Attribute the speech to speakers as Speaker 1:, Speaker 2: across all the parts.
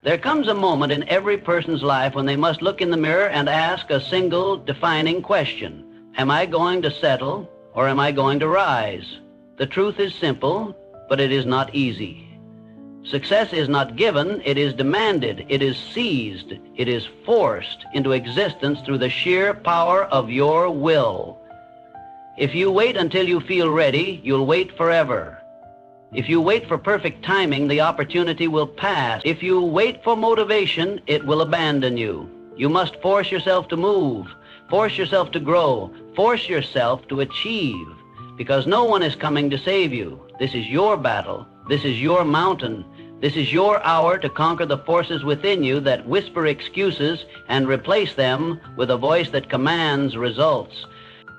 Speaker 1: There comes a moment in every person's life when they must look in the mirror and ask a single defining question. Am I going to settle or am I going to rise? The truth is simple, but it is not easy. Success is not given, it is demanded, it is seized, it is forced into existence through the sheer power of your will. If you wait until you feel ready, you'll wait forever. If you wait for perfect timing, the opportunity will pass. If you wait for motivation, it will abandon you. You must force yourself to move, force yourself to grow, force yourself to achieve, because no one is coming to save you. This is your battle. This is your mountain. This is your hour to conquer the forces within you that whisper excuses and replace them with a voice that commands results.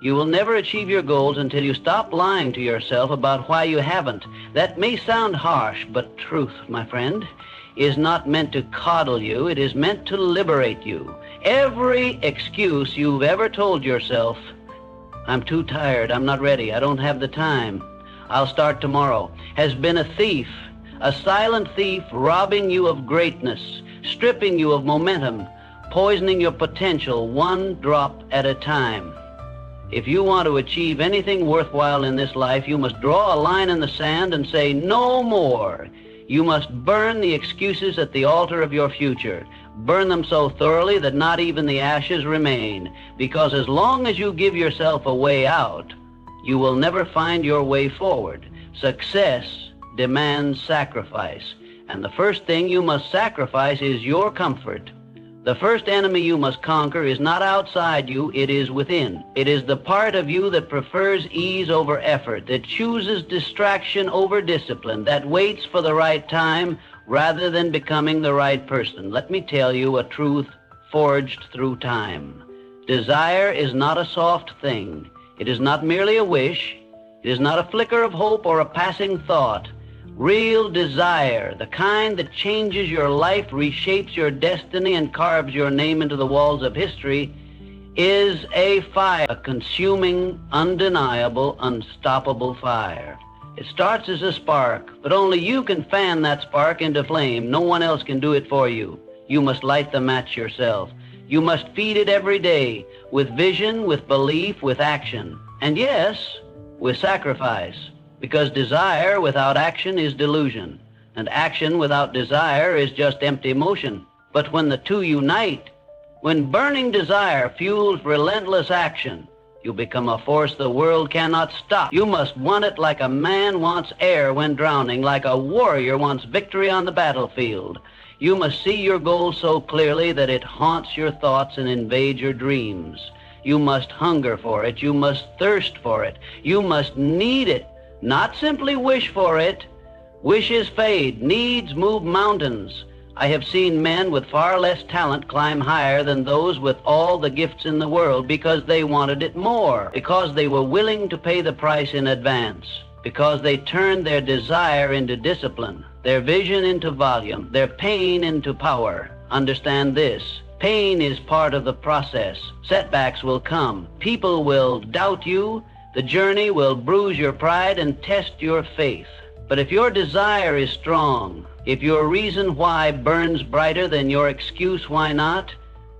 Speaker 1: You will never achieve your goals until you stop lying to yourself about why you haven't. That may sound harsh, but truth, my friend, is not meant to coddle you. It is meant to liberate you. Every excuse you've ever told yourself, I'm too tired, I'm not ready, I don't have the time, I'll start tomorrow, has been a thief, a silent thief, robbing you of greatness, stripping you of momentum, poisoning your potential one drop at a time. If you want to achieve anything worthwhile in this life, you must draw a line in the sand and say no more. You must burn the excuses at the altar of your future. Burn them so thoroughly that not even the ashes remain. Because as long as you give yourself a way out, you will never find your way forward. Success demands sacrifice. And the first thing you must sacrifice is your comfort. The first enemy you must conquer is not outside you, it is within. It is the part of you that prefers ease over effort, that chooses distraction over discipline, that waits for the right time rather than becoming the right person. Let me tell you a truth forged through time. Desire is not a soft thing. It is not merely a wish. It is not a flicker of hope or a passing thought. Real desire, the kind that changes your life, reshapes your destiny, and carves your name into the walls of history, is a fire, a consuming, undeniable, unstoppable fire. It starts as a spark, but only you can fan that spark into flame. No one else can do it for you. You must light the match yourself. You must feed it every day with vision, with belief, with action, and yes, with sacrifice. Because desire without action is delusion, and action without desire is just empty motion. But when the two unite, when burning desire fuels relentless action, you become a force the world cannot stop. You must want it like a man wants air when drowning, like a warrior wants victory on the battlefield. You must see your goal so clearly that it haunts your thoughts and invades your dreams. You must hunger for it. You must thirst for it. You must need it. Not simply wish for it. Wishes fade. Needs move mountains. I have seen men with far less talent climb higher than those with all the gifts in the world because they wanted it more, because they were willing to pay the price in advance, because they turned their desire into discipline, their vision into volume, their pain into power. Understand this. Pain is part of the process. Setbacks will come. People will doubt you. The journey will bruise your pride and test your faith. But if your desire is strong, if your reason why burns brighter than your excuse why not,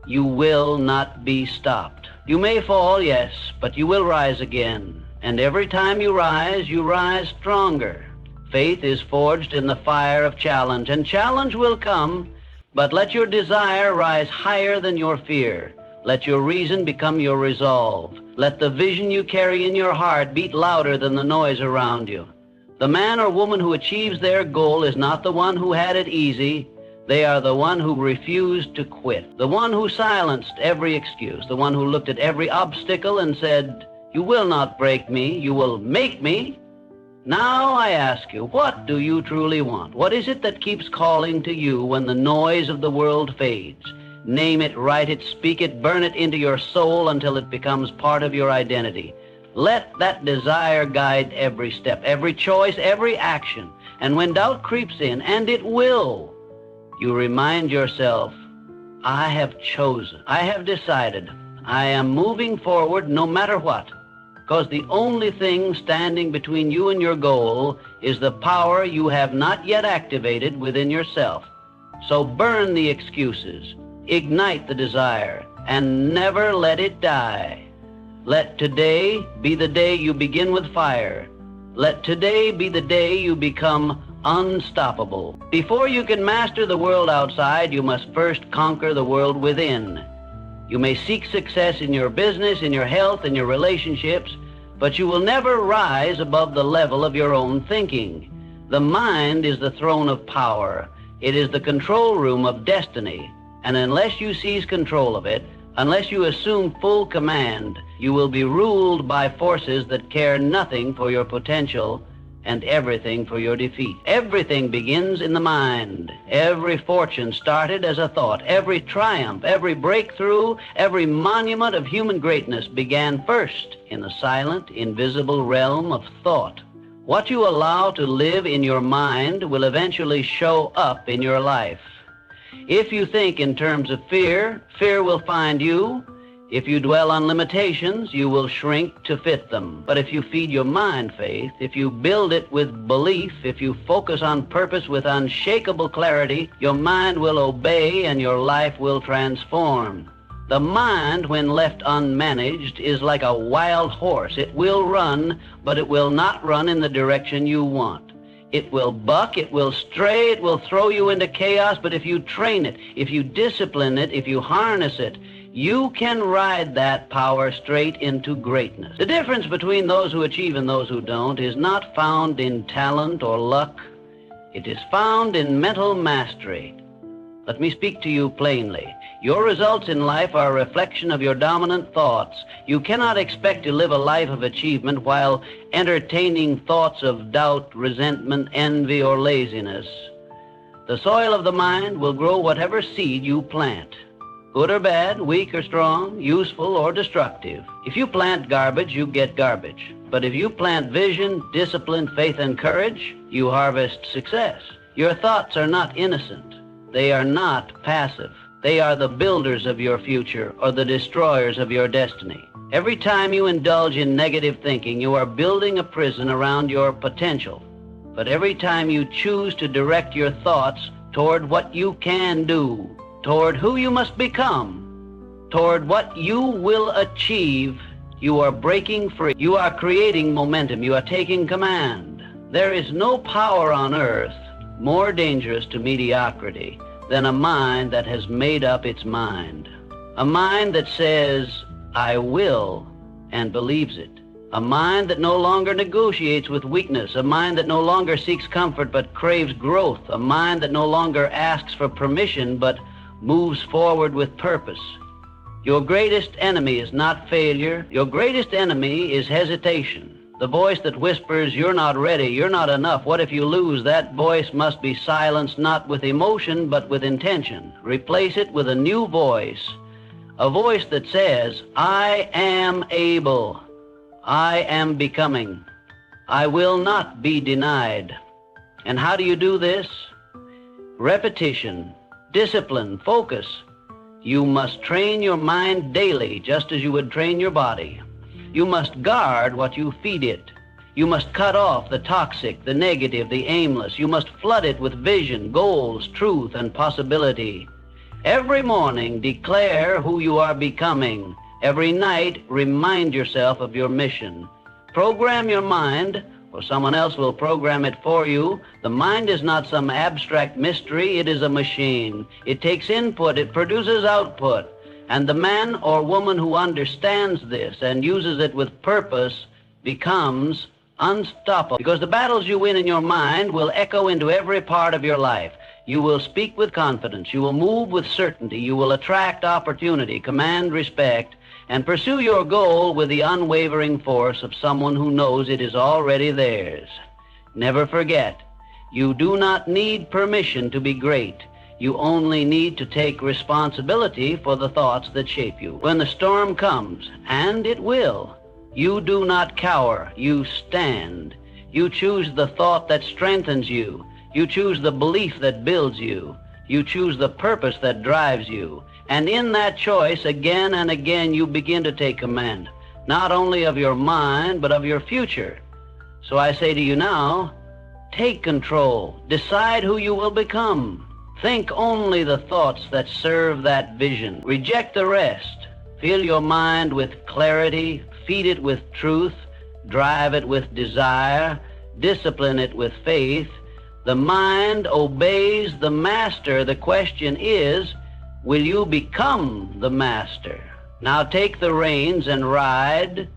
Speaker 1: you will not be stopped. You may fall, yes, but you will rise again. And every time you rise stronger. Faith is forged in the fire of challenge, and challenge will come, but let your desire rise higher than your fear. Let your reason become your resolve. Let the vision you carry in your heart beat louder than the noise around you. The man or woman who achieves their goal is not the one who had it easy. They are the one who refused to quit, the one who silenced every excuse, the one who looked at every obstacle and said, "You will not break me, you will make me." Now I ask you, what do you truly want? What is it that keeps calling to you when the noise of the world fades? Name it, write it, speak it, burn it into your soul until it becomes part of your identity. Let that desire guide every step, every choice, every action. And when doubt creeps in, and it will, you remind yourself, I have chosen, I have decided, I am moving forward no matter what. Because the only thing standing between you and your goal is the power you have not yet activated within yourself. So burn the excuses, ignite the desire, and never let it die. Let today be the day you begin with fire. Let today be the day you become unstoppable. Before you can master the world outside, you must first conquer the world within. You may seek success in your business, in your health, in your relationships, but you will never rise above the level of your own thinking. The mind is the throne of power. It is the control room of destiny. And unless you seize control of it, unless you assume full command, you will be ruled by forces that care nothing for your potential and everything for your defeat. Everything begins in the mind. Every fortune started as a thought. Every triumph, every breakthrough, every monument of human greatness began first in the silent, invisible realm of thought. What you allow to live in your mind will eventually show up in your life. If you think in terms of fear, fear will find you. If you dwell on limitations, you will shrink to fit them. But if you feed your mind faith, if you build it with belief, if you focus on purpose with unshakable clarity, your mind will obey and your life will transform. The mind, when left unmanaged, is like a wild horse. It will run, but it will not run in the direction you want. It will buck, it will stray, it will throw you into chaos, but if you train it, if you discipline it, if you harness it, you can ride that power straight into greatness. The difference between those who achieve and those who don't is not found in talent or luck. It is found in mental mastery. Let me speak to you plainly. Your results in life are a reflection of your dominant thoughts. You cannot expect to live a life of achievement while entertaining thoughts of doubt, resentment, envy, or laziness. The soil of the mind will grow whatever seed you plant. Good or bad, weak or strong, useful or destructive. If you plant garbage, you get garbage. But if you plant vision, discipline, faith, and courage, you harvest success. Your thoughts are not innocent. They are not passive. They are the builders of your future or the destroyers of your destiny. Every time you indulge in negative thinking, you are building a prison around your potential. But every time you choose to direct your thoughts toward what you can do, toward who you must become, toward what you will achieve, you are breaking free. You are creating momentum. You are taking command. There is no power on earth more dangerous to mediocrity than a mind that has made up its mind. A mind that says, I will, and believes it. A mind that no longer negotiates with weakness. A mind that no longer seeks comfort but craves growth. A mind that no longer asks for permission but moves forward with purpose. Your greatest enemy is not failure. Your greatest enemy is hesitation. The voice that whispers, you're not ready, you're not enough, what if you lose? That voice must be silenced not with emotion but with intention. Replace it with a new voice. A voice that says, I am able. I am becoming. I will not be denied. And how do you do this? Repetition, discipline, focus. You must train your mind daily just as you would train your body. You must guard what you feed it. You must cut off the toxic, the negative, the aimless. You must flood it with vision, goals, truth, and possibility. Every morning, declare who you are becoming. Every night, remind yourself of your mission. Program your mind, or someone else will program it for you. The mind is not some abstract mystery. It is a machine. It takes input. It produces output. And the man or woman who understands this and uses it with purpose becomes unstoppable. Because the battles you win in your mind will echo into every part of your life. You will speak with confidence. You will move with certainty. You will attract opportunity, command respect, and pursue your goal with the unwavering force of someone who knows it is already theirs. Never forget, you do not need permission to be great. You only need to take responsibility for the thoughts that shape you. When the storm comes, and it will, you do not cower, you stand. You choose the thought that strengthens you. You choose the belief that builds you. You choose the purpose that drives you. And in that choice, again and again, you begin to take command, not only of your mind, but of your future. So I say to you now, take control. Decide who you will become. Think only the thoughts that serve that vision. Reject the rest. Fill your mind with clarity, feed it with truth, drive it with desire, discipline it with faith. The mind obeys the master. The question is, will you become the master? Now take the reins and ride.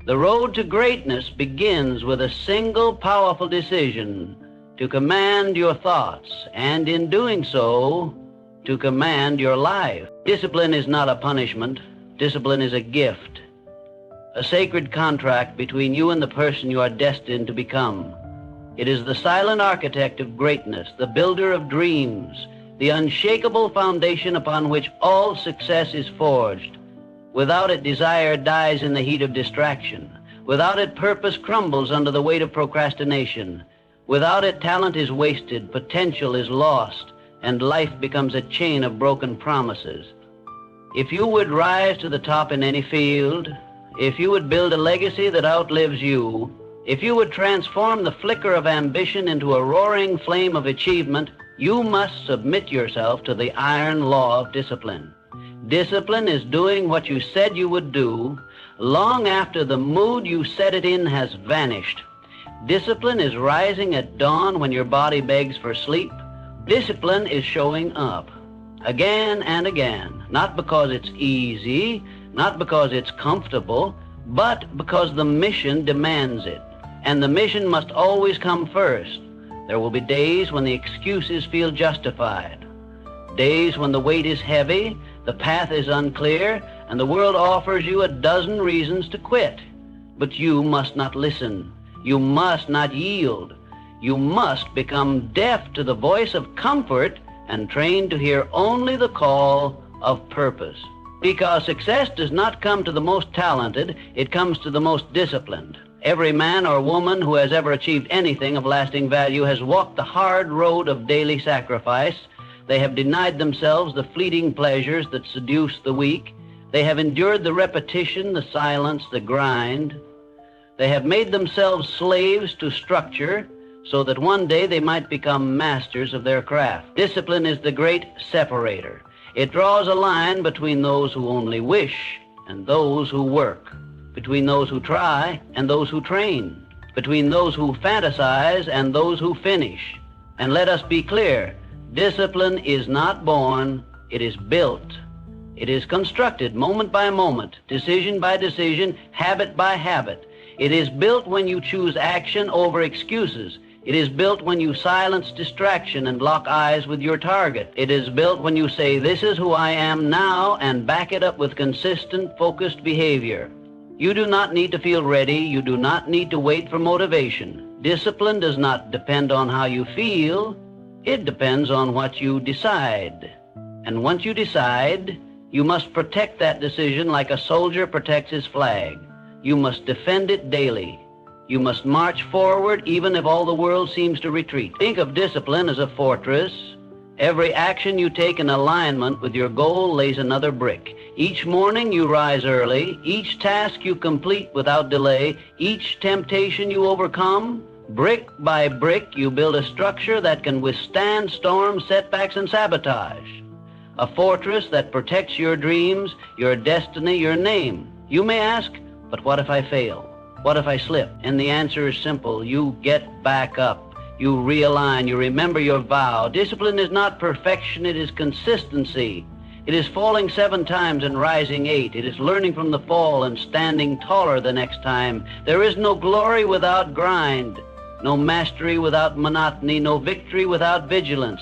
Speaker 1: The road to greatness begins with a single powerful decision to command your thoughts, and in doing so, to command your life. Discipline is not a punishment. Discipline is a gift, a sacred contract between you and the person you are destined to become. It is the silent architect of greatness, the builder of dreams, the unshakable foundation upon which all success is forged. Without it, desire dies in the heat of distraction. Without it, purpose crumbles under the weight of procrastination. Without it, talent is wasted, potential is lost, and life becomes a chain of broken promises. If you would rise to the top in any field, if you would build a legacy that outlives you, if you would transform the flicker of ambition into a roaring flame of achievement, you must submit yourself to the iron law of discipline. Discipline is doing what you said you would do long after the mood you set it in has vanished. Discipline is rising at dawn when your body begs for sleep. Discipline is showing up again and again, not because it's easy, not because it's comfortable, but because the mission demands it. And the mission must always come first. There will be days when the excuses feel justified, days when the weight is heavy, the path is unclear, and the world offers you a dozen reasons to quit. But you must not listen. You must not yield. You must become deaf to the voice of comfort and trained to hear only the call of purpose. Because success does not come to the most talented, it comes to the most disciplined. Every man or woman who has ever achieved anything of lasting value has walked the hard road of daily sacrifice. They have denied themselves the fleeting pleasures that seduce the weak. They have endured the repetition, the silence, the grind. They have made themselves slaves to structure so that one day they might become masters of their craft. Discipline is the great separator. It draws a line between those who only wish and those who work, between those who try and those who train, between those who fantasize and those who finish. And let us be clear, discipline is not born, it is built. It is constructed moment by moment, decision by decision, habit by habit. It is built when you choose action over excuses. It is built when you silence distraction and lock eyes with your target. It is built when you say, "This is who I am now," and back it up with consistent, focused behavior. You do not need to feel ready. You do not need to wait for motivation. Discipline does not depend on how you feel. It depends on what you decide. And once you decide, you must protect that decision like a soldier protects his flag. You must defend it daily. You must march forward even if all the world seems to retreat. Think of discipline as a fortress. Every action you take in alignment with your goal lays another brick. Each morning you rise early. Each task you complete without delay. Each temptation you overcome. Brick by brick you build a structure that can withstand storms, setbacks, and sabotage. A fortress that protects your dreams, your destiny, your name. You may ask, but what if I fail? What if I slip? And the answer is simple. You get back up. You realign. You remember your vow. Discipline is not perfection. It is consistency. It is falling 7 times and rising 8. It is learning from the fall and standing taller the next time. There is no glory without grind, no mastery without monotony, no victory without vigilance.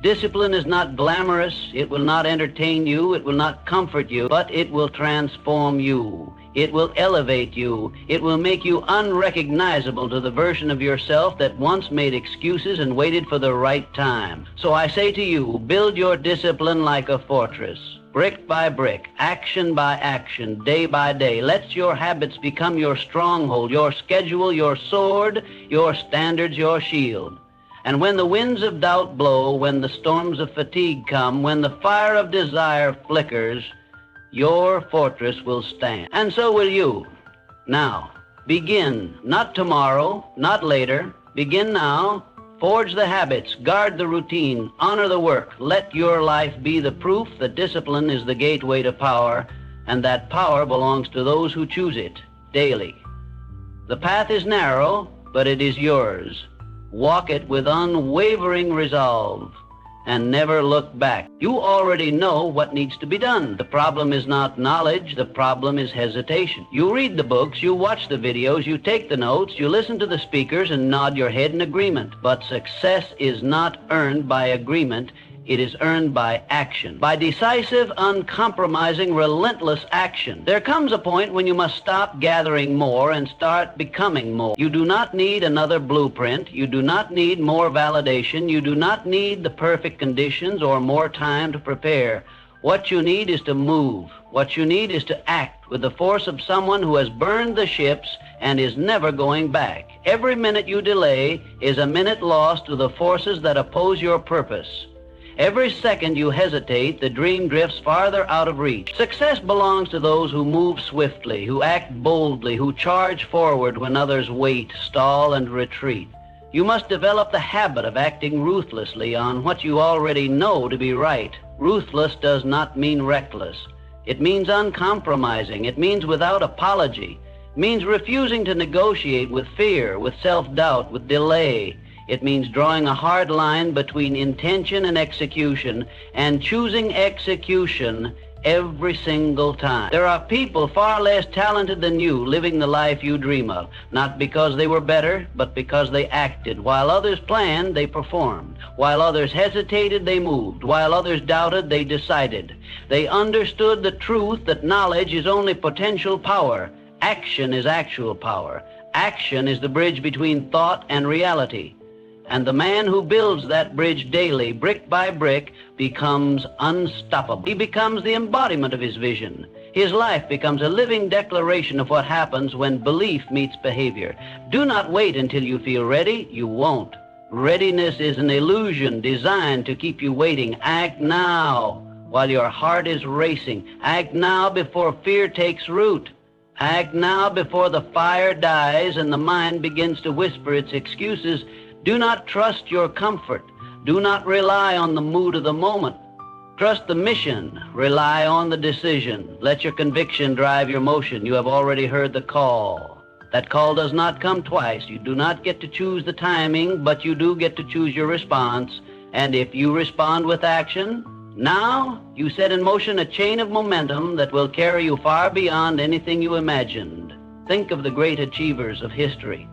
Speaker 1: Discipline is not glamorous. It will not entertain you. It will not comfort you, but it will transform you. It will elevate you. It will make you unrecognizable to the version of yourself that once made excuses and waited for the right time. So I say to you, build your discipline like a fortress, brick by brick, action by action, day by day. Let your habits become your stronghold, your schedule, your sword, your standards, your shield. And when the winds of doubt blow, when the storms of fatigue come, when the fire of desire flickers, your fortress will stand. And so will you. Now, begin. Not tomorrow, not later. Begin now. Forge the habits, guard the routine, honor the work. Let your life be the proof that discipline is the gateway to power, and that power belongs to those who choose it daily. The path is narrow, but it is yours. Walk it with unwavering resolve and never look back. You already know what needs to be done. The problem is not knowledge, the problem is hesitation. You read the books, you watch the videos, you take the notes, you listen to the speakers and nod your head in agreement. But success is not earned by agreement. It is earned by action, by decisive, uncompromising, relentless action. There comes a point when you must stop gathering more and start becoming more. You do not need another blueprint. You do not need more validation. You do not need the perfect conditions or more time to prepare. What you need is to move. What you need is to act with the force of someone who has burned the ships and is never going back. Every minute you delay is a minute lost to the forces that oppose your purpose. Every second you hesitate, the dream drifts farther out of reach. Success belongs to those who move swiftly, who act boldly, who charge forward when others wait, stall, and retreat. You must develop the habit of acting ruthlessly on what you already know to be right. Ruthless does not mean reckless. It means uncompromising. It means without apology. It means refusing to negotiate with fear, with self-doubt, with delay. It means drawing a hard line between intention and execution and choosing execution every single time. There are people far less talented than you living the life you dream of, not because they were better, but because they acted. While others planned, they performed. While others hesitated, they moved. While others doubted, they decided. They understood the truth that knowledge is only potential power. Action is actual power. Action is the bridge between thought and reality. And the man who builds that bridge daily, brick by brick, becomes unstoppable. He becomes the embodiment of his vision. His life becomes a living declaration of what happens when belief meets behavior. Do not wait until you feel ready. You won't. Readiness is an illusion designed to keep you waiting. Act now while your heart is racing. Act now before fear takes root. Act now before the fire dies and the mind begins to whisper its excuses. Do not trust your comfort. Do not rely on the mood of the moment. Trust the mission. Rely on the decision. Let your conviction drive your motion. You have already heard the call. That call does not come twice. You do not get to choose the timing, but you do get to choose your response. And if you respond with action, now you set in motion a chain of momentum that will carry you far beyond anything you imagined. Think of the great achievers of history.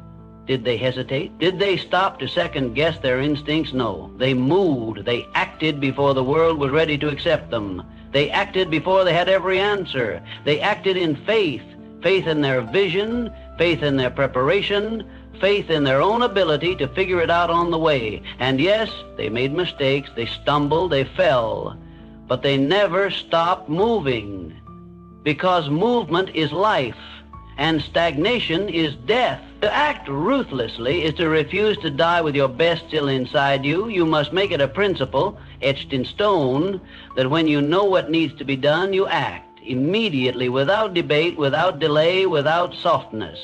Speaker 1: Did they hesitate? Did they stop to second-guess their instincts? No. They moved. They acted before the world was ready to accept them. They acted before they had every answer. They acted in faith. Faith in their vision, faith in their preparation, faith in their own ability to figure it out on the way. And yes, they made mistakes. They stumbled. They fell. But they never stopped moving. Because movement is life, and stagnation is death. To act ruthlessly is to refuse to die with your best still inside you. You must make it a principle, etched in stone, that when you know what needs to be done, you act immediately, without debate, without delay, without softness.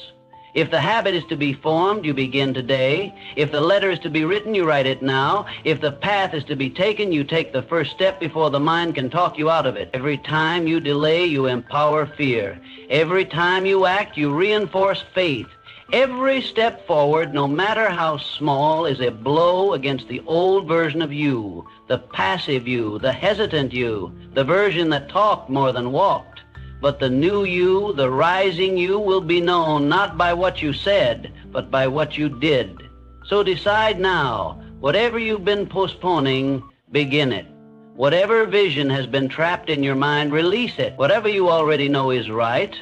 Speaker 1: If the habit is to be formed, you begin today. If the letter is to be written, you write it now. If the path is to be taken, you take the first step before the mind can talk you out of it. Every time you delay, you empower fear. Every time you act, you reinforce faith. Every step forward, no matter how small, is a blow against the old version of you, the passive you, the hesitant you, the version that talked more than walked. But the new you, the rising you, will be known not by what you said, but by what you did. So decide now. Whatever you've been postponing, begin it. Whatever vision has been trapped in your mind, release it. Whatever you already know is right,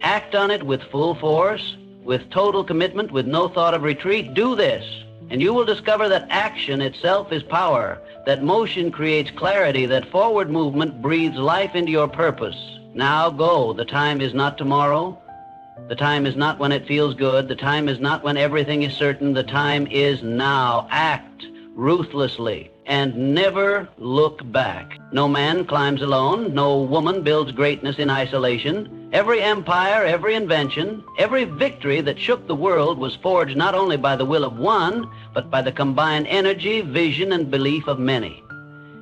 Speaker 1: act on it with full force, with total commitment, with no thought of retreat. Do this, and you will discover that action itself is power, that motion creates clarity, that forward movement breathes life into your purpose. Now go. The time is not tomorrow. The time is not when it feels good. The time is not when everything is certain. The time is now. Act ruthlessly and never look back. No man climbs alone. No woman builds greatness in isolation. Every empire, every invention, every victory that shook the world was forged not only by the will of one, but by the combined energy, vision, and belief of many.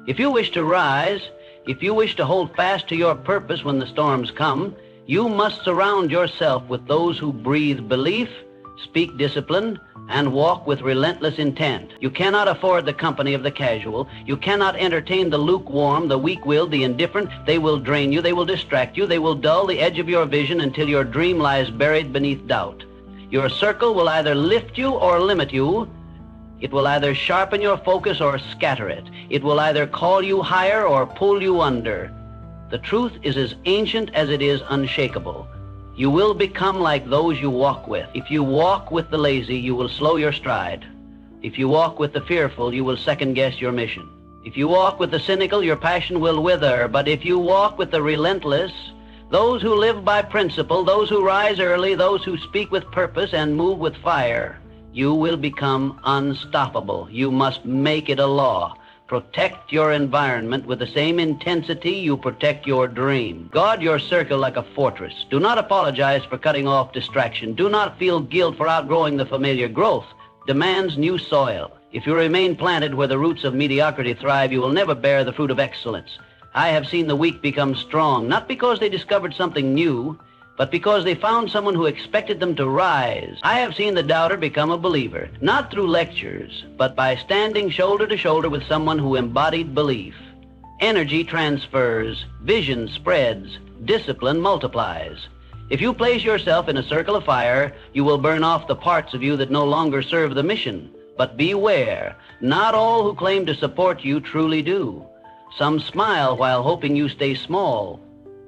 Speaker 1: If you wish to rise, if you wish to hold fast to your purpose when the storms come, you must surround yourself with those who breathe belief, speak discipline, and walk with relentless intent. You cannot afford the company of the casual. You cannot entertain the lukewarm, the weak-willed, the indifferent. They will drain you. They will distract you. They will dull the edge of your vision until your dream lies buried beneath doubt. Your circle will either lift you or limit you. It will either sharpen your focus or scatter it. It will either call you higher or pull you under. The truth is as ancient as it is unshakable. You will become like those you walk with. If you walk with the lazy, you will slow your stride. If you walk with the fearful, you will second-guess your mission. If you walk with the cynical, your passion will wither. But if you walk with the relentless, those who live by principle, those who rise early, those who speak with purpose and move with fire, you will become unstoppable. You must make it a law. Protect your environment with the same intensity you protect your dream. Guard your circle like a fortress. Do not apologize for cutting off distraction. Do not feel guilt for outgrowing the familiar. Growth demands new soil. If you remain planted where the roots of mediocrity thrive, you will never bear the fruit of excellence. I have seen the weak become strong, not because they discovered something new, but because they found someone who expected them to rise. I have seen the doubter become a believer, not through lectures, but by standing shoulder to shoulder with someone who embodied belief. Energy transfers, vision spreads, discipline multiplies. If you place yourself in a circle of fire, you will burn off the parts of you that no longer serve the mission. But beware, not all who claim to support you truly do. Some smile while hoping you stay small.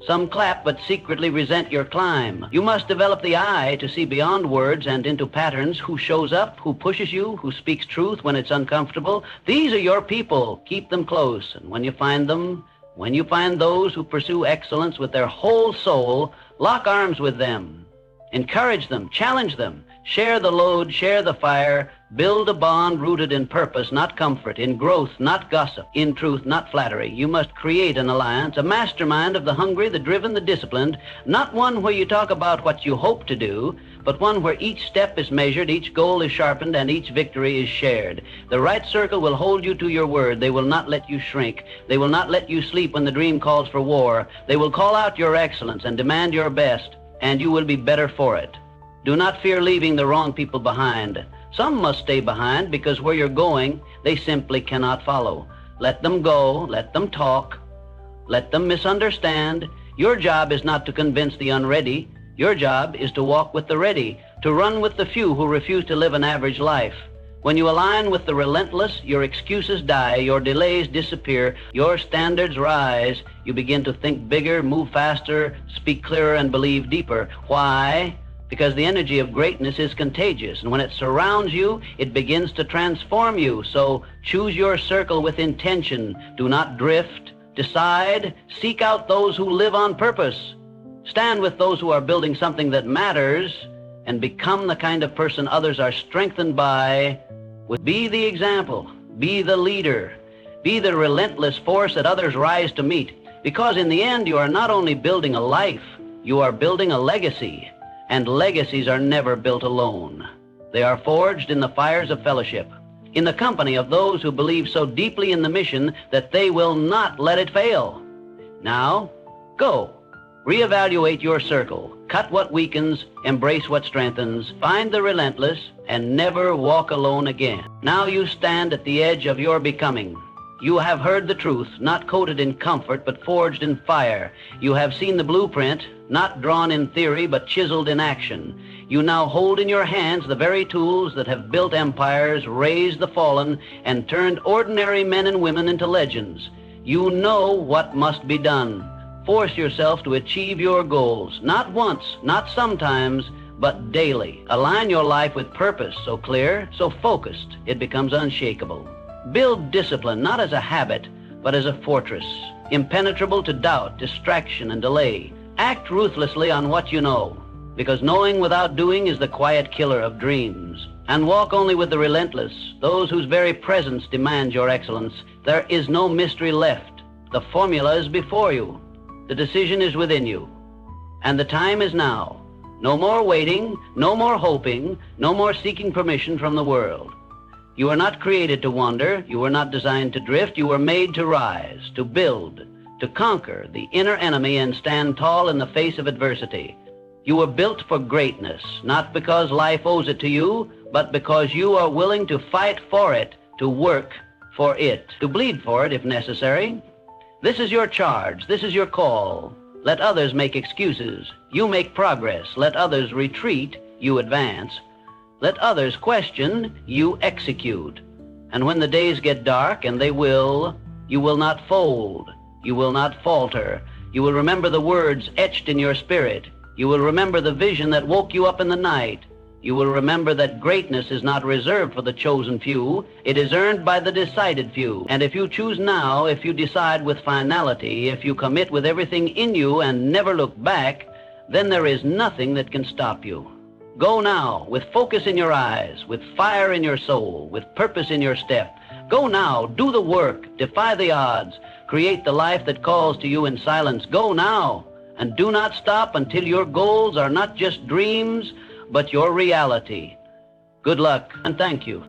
Speaker 1: Some clap but secretly resent your climb. You must develop the eye to see beyond words and into patterns. Who shows up, who pushes you, who speaks truth when it's uncomfortable. These are your people. Keep them close. And when you find them, when you find those who pursue excellence with their whole soul, lock arms with them. Encourage them, challenge them. Share the load, share the fire. Build a bond rooted in purpose, not comfort, in growth, not gossip, in truth, not flattery. You must create an alliance, a mastermind of the hungry, the driven, the disciplined, not one where you talk about what you hope to do, but one where each step is measured, each goal is sharpened, and each victory is shared. The right circle will hold you to your word. They will not let you shrink. They will not let you sleep when the dream calls for war. They will call out your excellence and demand your best, and you will be better for it. Do not fear leaving the wrong people behind. Some must stay behind because where you're going, they simply cannot follow. Let them go, let them talk, let them misunderstand. Your job is not to convince the unready. Your job is to walk with the ready, to run with the few who refuse to live an average life. When you align with the relentless, your excuses die, your delays disappear, your standards rise. You begin to think bigger, move faster, speak clearer, and believe deeper. Why? Because the energy of greatness is contagious, and when it surrounds you, it begins to transform you. So choose your circle with intention. Do not drift. Decide. Seek out those who live on purpose. Stand with those who are building something that matters, and become the kind of person others are strengthened by. Be the example. Be the leader. Be the relentless force that others rise to meet. Because in the end, you are not only building a life, you are building a legacy. And legacies are never built alone. They are forged in the fires of fellowship, in the company of those who believe so deeply in the mission that they will not let it fail. Now, go. Reevaluate your circle. Cut what weakens, embrace what strengthens, find the relentless, and never walk alone again. Now you stand at the edge of your becoming. You have heard the truth, not coated in comfort, but forged in fire. You have seen the blueprint, not drawn in theory, but chiseled in action. You now hold in your hands the very tools that have built empires, raised the fallen, and turned ordinary men and women into legends. You know what must be done. Force yourself to achieve your goals, not once, not sometimes, but daily. Align your life with purpose, so clear, so focused, it becomes unshakable. Build discipline, not as a habit, but as a fortress, impenetrable to doubt, distraction, and delay. Act ruthlessly on what you know, because knowing without doing is the quiet killer of dreams. And walk only with the relentless, those whose very presence demands your excellence. There is no mystery left. The formula is before you. The decision is within you. And the time is now. No more waiting, no more hoping, no more seeking permission from the world. You are not created to wander. You were not designed to drift. You were made to rise, to build, to conquer the inner enemy and stand tall in the face of adversity. You were built for greatness, not because life owes it to you, but because you are willing to fight for it, to work for it, to bleed for it if necessary. This is your charge. This is your call. Let others make excuses. You make progress. Let others retreat. You advance. Let others question. You execute. And when the days get dark, and they will, you will not fold. You will not falter. You will remember the words etched in your spirit. You will remember the vision that woke you up in the night. You will remember that greatness is not reserved for the chosen few. It is earned by the decided few. And if you choose now, if you decide with finality, if you commit with everything in you and never look back, then there is nothing that can stop you. Go now, with focus in your eyes, with fire in your soul, with purpose in your step. Go now, do the work, defy the odds, create the life that calls to you in silence. Go now, and do not stop until your goals are not just dreams, but your reality. Good luck, and thank you.